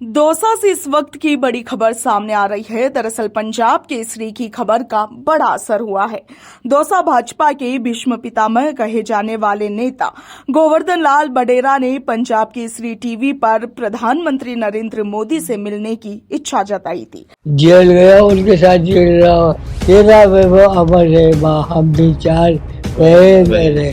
दौसा से इस वक्त की बड़ी खबर सामने आ रही है। दरअसल पंजाब केसरी की खबर का बड़ा असर हुआ है। दौसा भाजपा के भीष्म पितामह कहे जाने वाले नेता गोवर्धन लाल बडेरा ने पंजाब केसरी टीवी पर प्रधानमंत्री नरेंद्र मोदी से मिलने की इच्छा जताई थी। जेल गया, उनके साथ जेल रहा, तेरा वैभव अमर है, माँ हम भी चार रहे मेरे।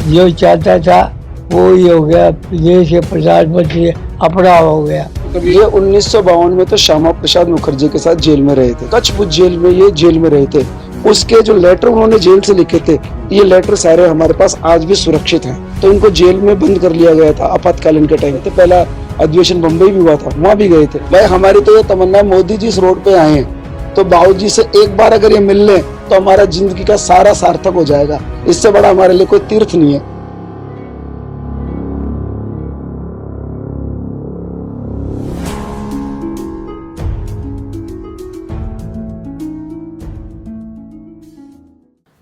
जो चाहता था वो ही हो गया, देश के प्रधानमंत्री अपना हो गया। ये 1952 में तो श्यामा प्रसाद मुखर्जी के साथ जेल में रहे थे, कच्छबुच जेल में ये जेल में रहे थे। उसके जो लेटर उन्होंने जेल से लिखे थे, ये लेटर सारे हमारे पास आज भी सुरक्षित हैं। तो इनको जेल में बंद कर लिया गया था आपातकालीन के टाइम पे। पहला अधिवेशन बम्बई भी हुआ था, वहाँ भी गए थे। भाई हमारी तो ये तमन्ना है, मोदी जी इस रोड पे आए हैं तो बाबूजी से एक बार अगर ये मिल लें तो हमारा जिंदगी का सारा सार्थक हो जाएगा। इससे बड़ा हमारे लिए कोई तीर्थ नहीं है।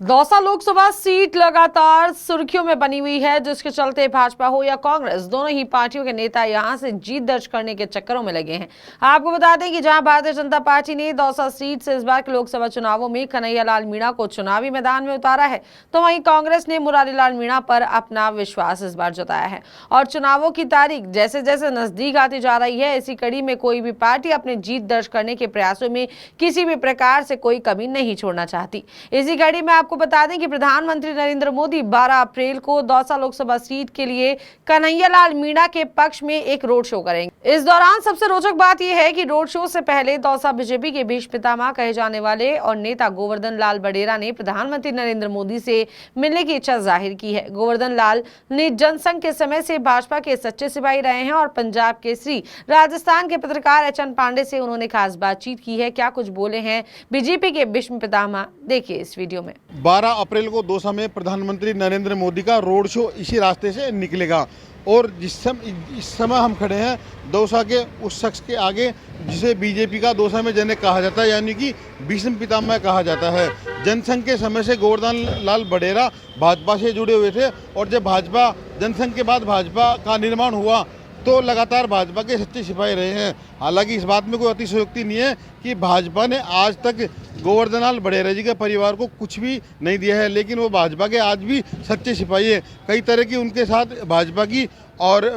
दौसा लोकसभा सीट लगातार सुर्खियों में बनी हुई है, जिसके चलते भाजपा हो या कांग्रेस, दोनों ही पार्टियों के नेता यहां से जीत दर्ज करने के चक्करों में लगे हैं। आपको बता दें कि जहां भारतीय जनता पार्टी ने दौसा सीट से इस बार के लोकसभा चुनावों में कन्हैयालाल मीणा को चुनावी मैदान में उतारा है, तो वहीं कांग्रेस ने मुरारीलाल मीणा पर अपना विश्वास इस बार जताया है। और चुनावों की तारीख जैसे जैसे नजदीक आती जा रही है, इसी कड़ी में कोई भी पार्टी अपने जीत दर्ज करने के प्रयासों में किसी भी प्रकार से कोई कमी नहीं छोड़ना चाहती। इसी कड़ी में आपको बता दें कि प्रधानमंत्री नरेंद्र मोदी 12 अप्रैल को दौसा लोकसभा सीट के लिए कन्हैयालाल मीणा के पक्ष में एक रोड शो करेंगे। इस दौरान सबसे रोचक बात यह है कि रोड शो से पहले दौसा बीजेपी के भीष्म पितामह कहे जाने वाले और नेता गोवर्धन लाल बडेरा ने प्रधानमंत्री नरेंद्र मोदी से मिलने की इच्छा जाहिर की है। गोवर्धन लाल ने जनसंघ के समय से भाजपा के सच्चे सिपाही रहे हैं और पंजाब केसरी राजस्थान के पत्रकार एचएन पांडे से उन्होंने खास बातचीत की है। क्या कुछ बोले हैं बीजेपी के भीष्म पितामह, देखिए इस वीडियो में। 12 अप्रैल को दौसा में प्रधानमंत्री नरेंद्र मोदी का रोड शो इसी रास्ते से निकलेगा और इस समय हम खड़े हैं दौसा के उस शख्स के आगे जिसे बीजेपी का दौसा में जनक कहा जाता है, यानी कि भीष्म पितामह कहा जाता है। जनसंघ के समय से गोवर्धन लाल बडेरा भाजपा से जुड़े हुए थे और जब भाजपा जनसंघ के बाद भाजपा का निर्माण हुआ तो लगातार भाजपा के सच्चे सिपाही रहे हैं। हालांकि इस बात में कोई अतिशयोक्ति नहीं है कि भाजपा ने आज तक गोवर्धन लाल बडेरा जी के परिवार को कुछ भी नहीं दिया है, लेकिन वो भाजपा के आज भी सच्चे सिपाही है। कई तरह की उनके साथ भाजपा की और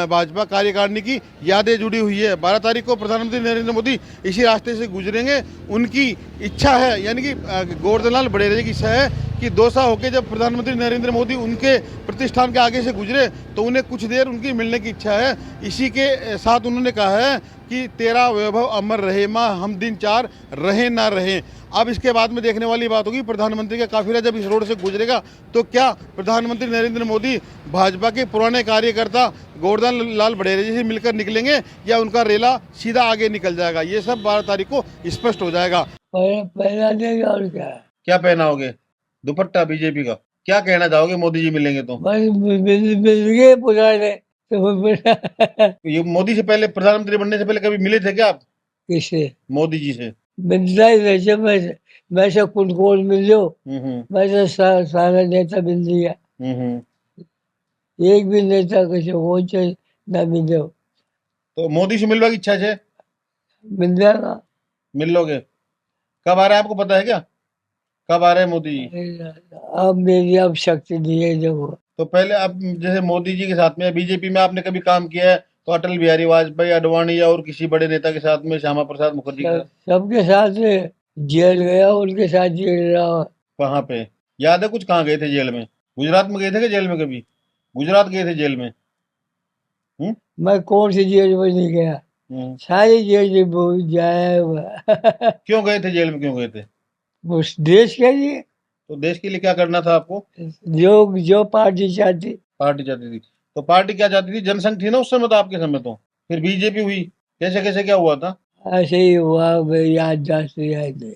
भाजपा कार्यकारिणी की यादें जुड़ी हुई है। 12 तारीख को प्रधानमंत्री नरेंद्र मोदी इसी रास्ते से गुजरेंगे। उनकी इच्छा है, यानी कि गोवर्धन लाल बडेरा जी की इच्छा है कि दौसा होकर जब प्रधानमंत्री नरेंद्र मोदी उनके प्रतिष्ठान के आगे से गुजरे तो उन्हें कुछ देर उनकी मिलने की इच्छा है। इसी के साथ उन्होंने कहा है कि तेरा वैभव अमर रहे, माँ हम दिन चार रहे ना रहे। अब इसके बाद में देखने वाली बात होगी, प्रधानमंत्री का काफिला जब इस रोड से गुजरेगा तो क्या प्रधानमंत्री नरेंद्र मोदी भाजपा के पुराने कार्यकर्ता गोवर्धन लाल बडेरा जी से मिलकर निकलेंगे या उनका रेला सीधा आगे निकल जाएगा। ये सब 12 तारीख को स्पष्ट हो जाएगा। पहना देगा और क्या पहनाओगे? दुपट्टा बीजेपी का। क्या कहना चाहोगे मोदी जी मिलेंगे तो? मिल गए पुराने तो ये मोदी से पहले, प्रधानमंत्री बनने से पहले कभी मिले थे क्या आप किससे? मोदी जी से? मिलता ही नहीं, मैं से कौन मिल लो, मैं तो सारा नेता मिल लिया। एक भी नेता किसी वो ना मिलो तो मोदी से मिलने की इच्छा है? मिल जाएगा। मिल लोगे? कब आ रहा है आपको पता है क्या? कब आ रहे हैं मोदी जी? अब मेरी अब शक्ति नहीं है जो। तो पहले आप जैसे मोदी जी के साथ में बीजेपी में आपने कभी काम किया है तो अटल बिहारी वाजपेयी, अडवाणी या और किसी बड़े नेता के साथ में, श्यामा प्रसाद मुखर्जी के साथ? सबके साथ जेल गया, उनके साथ जेल रहा। कहाँ पे याद है कुछ? कहाँ गए थे जेल में? गुजरात में गए थे क्या जेल में? कभी गुजरात गए थे जेल में? मैं कौन सी जेल में नहीं गया, सारी जेल में जाया। क्यों गए थे जेल में? क्यों गए थे? उस देश के लिए। तो देश के लिए क्या करना था आपको? जो पार्टी चाहती। पार्टी चाहती थी तो पार्टी क्या चाहती थी? जनसंघ थी ना उस समय, तो आपके समय तो फिर बीजेपी हुई। कैसे कैसे क्या हुआ था? ऐसे ही हुआ, याद याद है।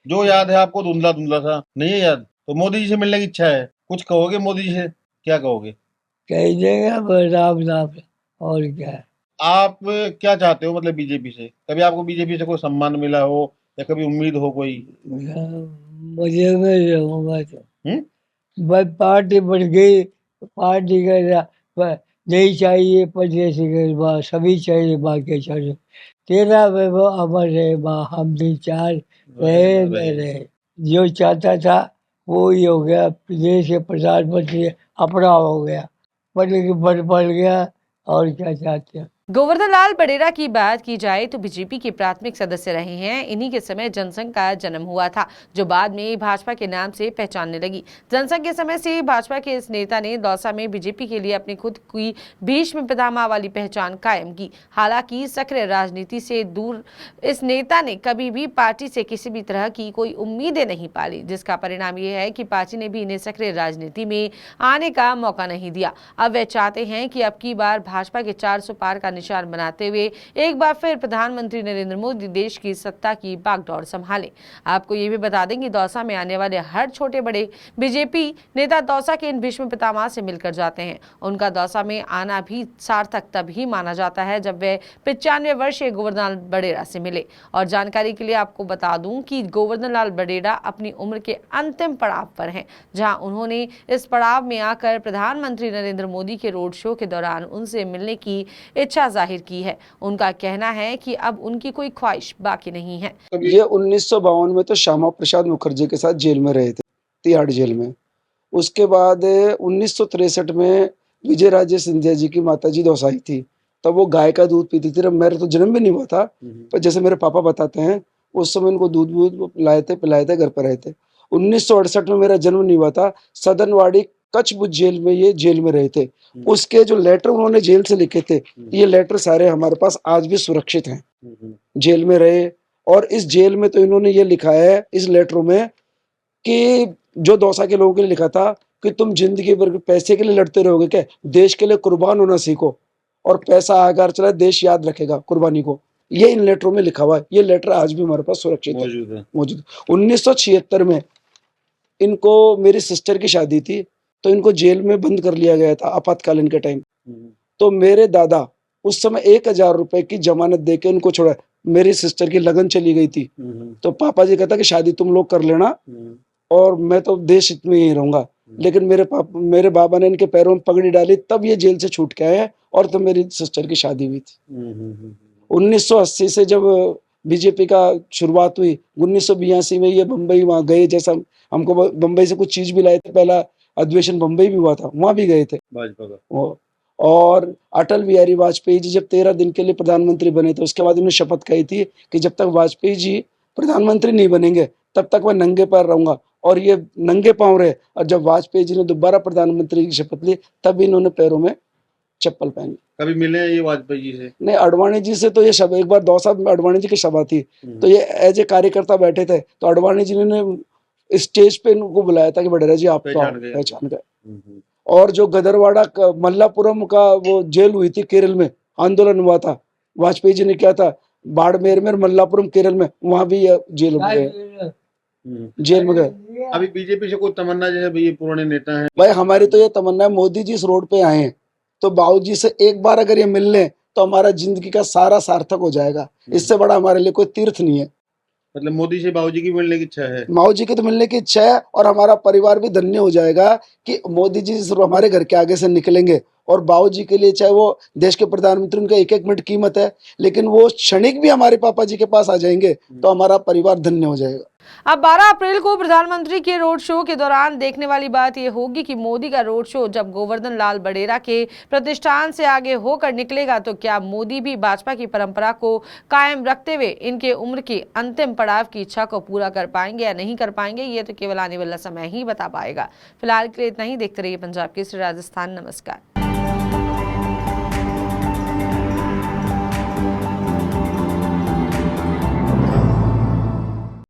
जो याद है आपको धुंधला धुंधला सा, नहीं है याद? तो मोदी जी से मिलने की इच्छा है, कुछ कहोगे मोदी जी से? क्या कहोगे? कह देगा राम राम और क्या। आप क्या चाहते हो मतलब बीजेपी से? कभी आपको बीजेपी से कोई सम्मान मिला हो या कभी उम्मीद हो कोई? मुझे मैं रहूंगा तो भाई पार्टी बढ़ गई, पार्टी का नहीं चाहिए परदेश के बाद सभी चाहिए बाकी चाहिए। तेरा वैभव अमर है माँ हम भी चार रहे न रहे। जो चाहता था वो ही हो गया। देश के प्रधानमंत्री अपना हो गया। बढ़ गया और क्या चाहते हैं। गोवर्धन लाल बड़ेरा की बात की जाए तो बीजेपी के प्राथमिक सदस्य रहे हैं। इन्हीं के समय जनसंघ का जन्म हुआ था, जो बाद में भाजपा के नाम से पहचानने लगी। जनसंघ के समय से भाजपा के इस नेता ने दौसा में बीजेपी के लिए अपनी खुद की भीष्म पितामह वाली पहचान कायम की। हालांकि सक्रिय राजनीति से दूर इस नेता ने कभी भी पार्टी से किसी भी तरह की कोई उम्मीदें नहीं पाली, जिसका परिणाम यह है कि पार्टी ने भी इन्हें सक्रिय राजनीति में आने का मौका नहीं दिया। अब वे चाहते हैं कि अब की बार भाजपा के 400 पार का निशान बनाते हुए एक बार फिर प्रधानमंत्री नरेंद्र मोदी देश की सत्ता की बागडोर संभालें। आपको ये भी बता दें कि दौसा में आने वाले हर छोटे बड़े बीजेपी नेता दौसा के इन भीष्म पितामह से मिलकर जाते हैं। उनका दौसा में आना भी सार्थक तभी माना जाता है जब वे 95 वर्षीय गोवर्धन लाल बड़ेरा से मिले। और जानकारी के लिए आपको बता दूं कि गोवर्धन लाल बड़ेरा अपनी उम्र के अंतिम पड़ाव पर हैं, जहां उन्होंने इस पड़ाव में आकर प्रधानमंत्री नरेंद्र मोदी के रोड शो के दौरान उनसे मिलने की इच्छा जाहिर की है। उनका कहना है कि अब उनकी कोई ख्वाहिश बाकी नहीं है। ये 1952 में तो श्यामा प्रसाद मुखर्जी के साथ जेल में रहे थे, तिहाड़ जेल में। उसके बाद 1963 में विजय राजे सिंधिया जी की माताजी दौसा आई थी, तब वो गाय का दूध पीती थी। मेरा तो जन्म भी नहीं हुआ था, पर जैसे मेरे पापा बताते हैं उस समय उनको दूध वूध पिलाए थे, घर पर रहे थे। 1968 में मेरा जन्म नहीं हुआ था। सदनवाड़ी कच्छ जेल में ये जेल में रहे थे। उसके जो लेटर उन्होंने जेल से लिखे थे, ये लेटर सारे हमारे पास आज भी सुरक्षित हैं। जेल में रहे, और इस जेल में तो इन्होंने ये लिखा है इस लेटरों में कि जो दौसा के लोगों के लिए लिखा था कि तुम जिंदगी भर पैसे के लिए लड़ते रहोगे क्या, देश के लिए कुर्बान होना सीखो, और पैसा आकर चला देश याद रखेगा कुर्बानी को। ये इन लेटरों में लिखा हुआ है। ये लेटर आज भी हमारे पास सुरक्षित मौजूद। 1976 में इनको, मेरी सिस्टर की शादी थी, तो इनको जेल में बंद कर लिया गया था आपातकालीन के टाइम। तो मेरे दादा उस समय 1000 रुपए की जमानत देके उनको छोड़ा। मेरी सिस्टर की लगन चली गई थी, तो पापा जी कहता कि शादी तुम लोग कर लेना और मैं तो देश में ही रहूंगा। लेकिन मेरे बाबा ने इनके पैरों में पगड़ी डाली, तब ये जेल से छूट के आए, और तो मेरी सिस्टर की शादी हुई थी। 1980 से जब बीजेपी का शुरुआत हुई, 1982 में ये बम्बई वहां गए। जैसा हमको बम्बई से कुछ चीज भी लाए थे, पहला अधिवेशन बम्बई भी हुआ था, वहां भी गए थे भाजपा का। और अटल बिहारी वाजपेयी जी जब 13 दिन के लिए प्रधानमंत्री बने थे, उसके बाद उन्होंने शपथ खाई थी कि जब तक वाजपेयी जी प्रधानमंत्री नहीं बनेंगे तब तक मैं नंगे पैर रहूंगा। और ये नंगे पांव रहे, और जब वाजपेयी जी ने दोबारा प्रधानमंत्री की शपथ ली, तब इन्होंने पैरों में चप्पल पहनी। कभी मिले हैं ये वाजपेयी जी से? नहीं, अडवाणी जी से तो ये सब, एक बार दौसा में अडवाणी जी की सभा थी, तो ये एज ए कार्यकर्ता बैठे थे, तो अडवाणी जी ने स्टेज पे इनको बुलाया था कि बड़ेरा जी आप पहचान गए। और जो गदरवाड़ा मल्लापुरम का वो जेल हुई थी, केरल में आंदोलन हुआ था, वाजपेयी जी ने किया था, बाड़मेर में, मल्लापुरम केरल में, वहां भी जेल में गए। अभी बीजेपी से कोई तमन्ना, जैसे ये पुराने नेता हैं? भाई हमारी तो ये तमन्ना है, मोदी जी इस रोड पे आए हैं तो बाबूजी से एक बार अगर ये मिल लें तो हमारा जिंदगी का सारा सार्थक हो जाएगा। इससे बड़ा हमारे लिए कोई तीर्थ नहीं है। मतलब मोदी से बाबूजी की मिलने की इच्छा है? माऊजी की तो मिलने की इच्छा है, और हमारा परिवार भी धन्य हो जाएगा कि मोदी जी हमारे घर के आगे से निकलेंगे। और बाबूजी के लिए, चाहे वो देश के प्रधानमंत्री, उनका एक एक मिनट कीमत है, लेकिन वो क्षणिक भी हमारे पापा जी के पास आ जाएंगे तो हमारा परिवार धन्य हो जाएगा। अब 12 अप्रैल को प्रधानमंत्री के रोड शो के दौरान देखने वाली बात यह होगी कि मोदी का रोड शो जब गोवर्धन लाल बड़ेरा के प्रतिष्ठान से आगे होकर निकलेगा, तो क्या मोदी भी भाजपा की परंपरा को कायम रखते हुए इनके उम्र के अंतिम पड़ाव की इच्छा को पूरा कर पाएंगे या नहीं कर पाएंगे, ये तो केवल आने वाला समय ही बता पाएगा। फिलहाल के लिए इतना ही। देखते रहिए पंजाब केसरी राजस्थान। नमस्कार।